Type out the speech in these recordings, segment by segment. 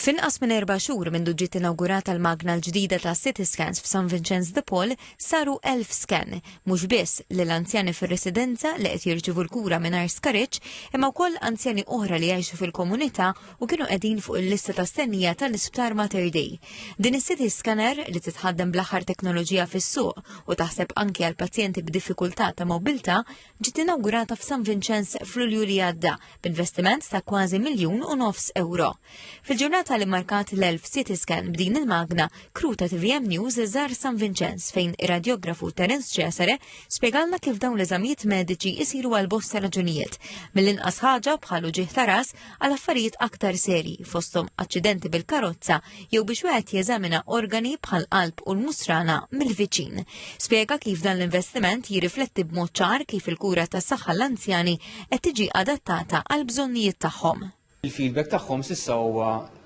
F'inqas minn 4 xhur minn ġiet inawgurata l-magna l-ġdida ta' City Scans f'San Vincenz de Paul saru 1000 scan, mhux biss lill-anzjani fir-residenza li qed jirċievu l-kura mingħajr skariċ, imma wkoll anzjani oħra li jgħixu fil-komunità u kienu qegħdin fuq il-lista ta' stennija tal-Isptar Mater Dei. Din is-City Scanner li titħaddem bl-aħħar teknoloġija fis-suq u taħseb anke għal pazjenti b'diffikultà ta' mobilità ġiet inawgurata f'San Vincenz f'Lulju li għadda b'investiment ta' kważi €1.5 miljun. Fil-ġurnata li markat l-1000 City Scan b'din il-magna, kru ta' TVM News żar San Vincenz fejn ir-radjografu Terence Cesare spjegalna kif dawn l-eżamijiet mediċi jsiru għal bosta raġunijiet, mill-inqas ħaġa bħalu ġieħ ta' ras għal affarijiet aktar serji fosthom aċċidenti bil-karozza jew biex wieħed jeżamina organi bħal qalb u l-musrana mill-viċin. Spjega kif dan l-investiment jirrifletti b'mod ċar kif il-kura tas-saħħa l-anzjani qed tiġi adattata għal bżonnijiet tagħhom. Il-feedback tagħhom s'issa huwa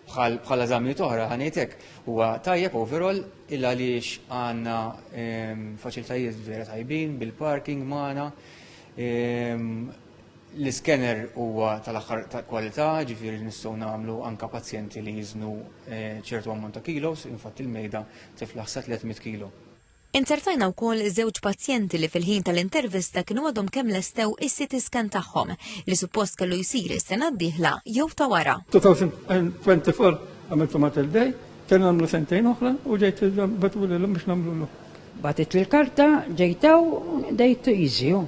bħal eżamijiet oħra ħanietek huwa tajjeb overall illa għaliex għandna faċilitajiet vera tajbin bil-parking magħna. L-iskener huwa tal-aħħar kwalità, ġifieri nistgħu nagħmlu anke pazjenti li jiżnu ċertu ammont ta' kilos, infatti il-mejda tiflaħ sa 300 kilo. Intertajna wkoll żewġ pazjenti li fil-ħin tal-intervista kienu għadhom kemm lestew is-City Scan tagħhom li suppost kellu jsir is-sena d-dieħla jew ta' wara. 2024 għamiltu Mater Dei, kien nagħmlu sentejn oħra u ġejt batulilhom biex nagħmlu. Batit il-karta ġejtaw dejtu iżju.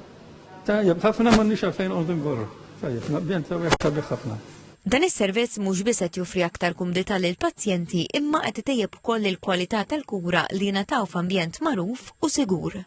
Tajjeb, ħafna m'għandniex għalfejn qogħdu nborru. Tajjeb, naqbjent sabiħ ħafna. Dan is-servizz mhux biss qed joffri aktar kumdità lil pazjenti imma qed itejjeb ukoll il-kwalità tal-kura li jingħataw f'ambjent magħruf u sigur.